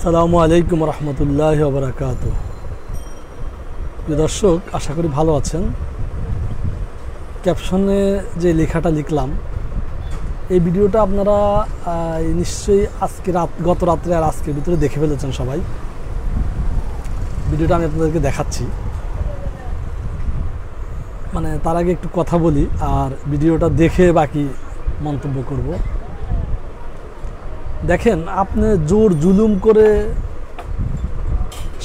আসসালামু আলাইকুম রহমতুল্লাহি ওয়া বারাকাতুহু। প্রিয় দর্শক, আশা করি ভালো আছেন। ক্যাপশনে যে লেখাটা লিখলাম, এই ভিডিওটা আপনারা নিশ্চয়ই গত রাত্রে আর আজকের ভিতরে দেখে ফেলেছেন সবাই। ভিডিওটা আমি আপনাদেরকে দেখাচ্ছি। মানে তার আগে একটু কথা বলি আর ভিডিওটা দেখে বাকি মন্তব্য করব। দেখেন, আপনি জোর জুলুম করে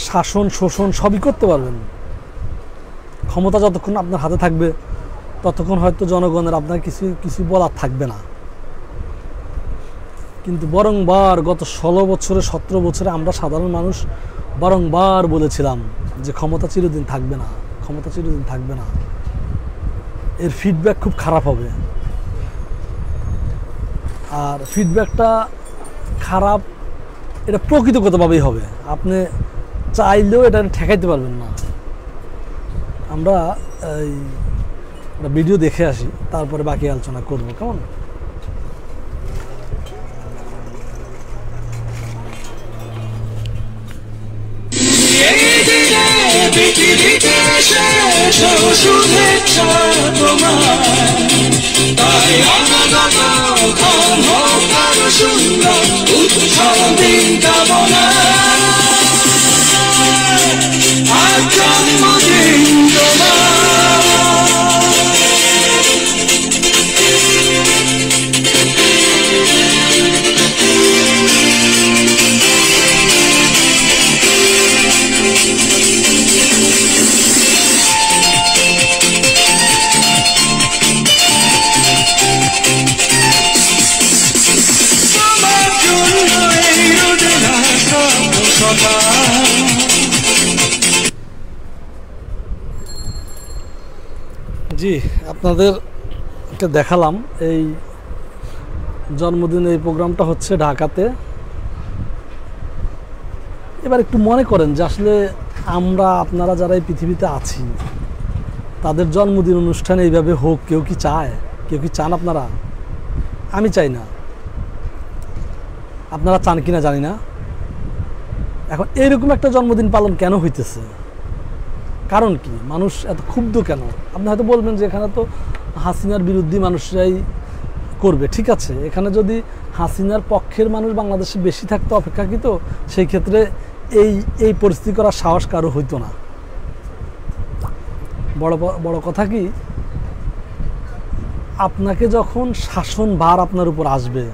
শাসন শোষণ সবই করতে পারবেন। ক্ষমতা যতক্ষণ আপনার হাতে থাকবে ততক্ষণ হয়তো জনগণের আপনার কিছু বলার থাকবে না। কিন্তু বরংবার গত 16 বছরে 17 বছরে আমরা সাধারণ মানুষ বারংবার বলেছিলাম যে ক্ষমতা চিরদিন থাকবে না, ক্ষমতা চিরদিন থাকবে না। এর ফিডব্যাক খুব খারাপ হবে। আর ফিডব্যাকটা খারাপ এটা প্রকৃতিগতভাবেই হবে। আপনি চাইলেও এটা ঠেকাইতে পারবেন না। আমরা ভিডিও দেখে আসি, তারপরে বাকি আলোচনা করব, কেমন? জি, আপনাদেরকে দেখালাম এই জন্মদিন। এই প্রোগ্রামটা হচ্ছে ঢাকাতে। এবার একটু মনে করেন যে আসলে আপনারা যারা এই পৃথিবীতে আছি তাদের জন্মদিন অনুষ্ঠান এইভাবে হোক, কেউ কি চায়? কেউ কি চান আপনারা? আমি চাই না। আপনারা চান কিনা জানি না। এখন এইরকম একটা জন্মদিন পালন কেন হইতেছে? কারণ কি? মানুষ এত ক্ষুব্ধ কেন? আপনি হয়তো বলবেন যে এখানে তো হাসিনার বিরুদ্ধে মানুষরাই করবে। ঠিক আছে, এখানে যদি হাসিনার পক্ষের মানুষ বাংলাদেশে বেশি থাকতো অপেক্ষাকৃত, সেই ক্ষেত্রে এই পরিস্থিতি করার সাহস কারো হইতো না। বড় কথা কি, আপনাকে যখন শাসন ভার আপনার উপর আসবে,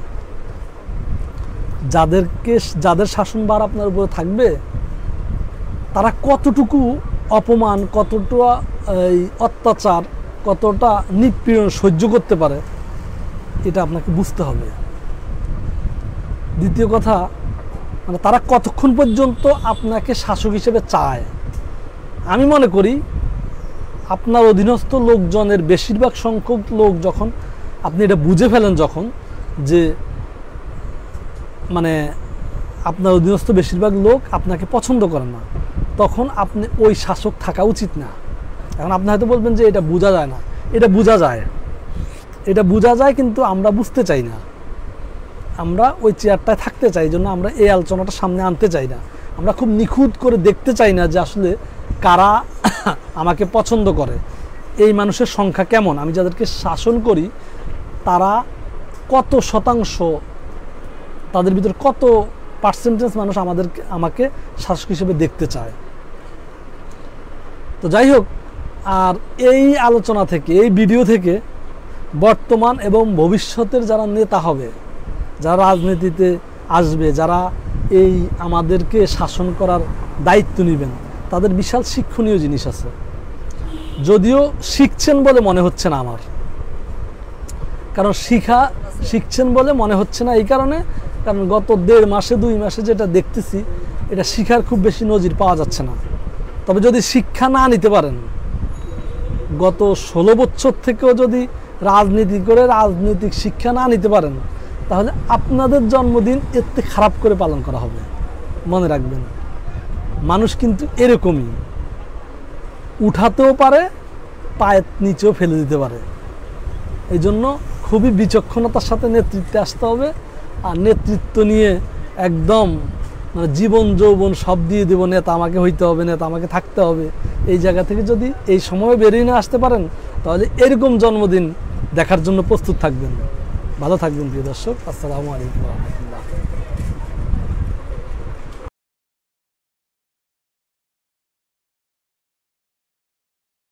যাদের শাসন ভার আপনার উপর থাকবে তারা কতটুকু অপমান, কতটা অত্যাচার, কতটা নিপীড়ন সহ্য করতে পারে এটা আপনাকে বুঝতে হবে। দ্বিতীয় কথা, মানে তারা কতক্ষণ পর্যন্ত আপনাকে শাসক হিসেবে চায়। আমি মনে করি আপনার অধীনস্থ লোকজনের বেশিরভাগ সংখ্যক লোক যখন আপনি এটা বুঝে ফেলেন, যখন যে মানে আপনার অধীনস্থ বেশিরভাগ লোক আপনাকে পছন্দ করে না, তখন আপনি ওই শাসক থাকা উচিত না। এখন আপনি হয়তো বলবেন যে এটা বোঝা যায় না। এটা বোঝা যায়, কিন্তু আমরা বুঝতে চাই না। আমরা ওই চেয়ারটায় থাকতে চাই, এই জন্য আমরা এই আলোচনাটা সামনে আনতে চাই না। আমরা খুব নিখুঁত করে দেখতে চাই না যে আসলে কারা আমাকে পছন্দ করে, এই মানুষের সংখ্যা কেমন, আমি যাদেরকে শাসন করি তারা কত শতাংশ, তাদের ভিতর কত পার্সেন্টেজ মানুষ আমাকে শাসক হিসেবে দেখতে চায়। তো যাই হোক, আর এই আলোচনা থেকে, এই ভিডিও থেকে বর্তমান এবং ভবিষ্যতের যারা নেতা হবে, যারা রাজনীতিতে আসবে, যারা এই আমাদেরকে শাসন করার দায়িত্ব নেবেন, তাদের বিশাল শিক্ষণীয় জিনিস আছে। যদিও শিখছেন বলে মনে হচ্ছে না আমার, কারণ শিখছেন বলে মনে হচ্ছে না এই কারণ গত 1.5 মাসে 2 মাসে যেটা দেখতেছি, এটা শিখার খুব বেশি নজির পাওয়া যাচ্ছে না। তবে যদি শিক্ষা না নিতে পারেন, গত 16 বছর থেকেও যদি রাজনীতি করে রাজনৈতিক শিক্ষা না নিতে পারেন, তাহলে আপনাদের জন্মদিন এতে খারাপ করে পালন করা হবে। মনে রাখবেন, মানুষ কিন্তু এরকমই, উঠাতেও পারে, পায়ের নিচেও ফেলে দিতে পারে। এই জন্য খুবই বিচক্ষণতার সাথে নেতৃত্বে আসতে হবে। আর নেতৃত্ব নিয়ে একদম মানে জীবন যৌবন সব দিয়ে দেবো, নেতা আমাকে হইতে হবে, নেতা আমাকে থাকতে হবে, এই জায়গা থেকে যদি এই সময় বেরিয়ে না আসতে পারেন, তাহলে এরকম জন্মদিন দেখার জন্য প্রস্তুত থাকবেন। ভালো থাকবেন প্রিয় দর্শক। আসসালামু আলাইকুম।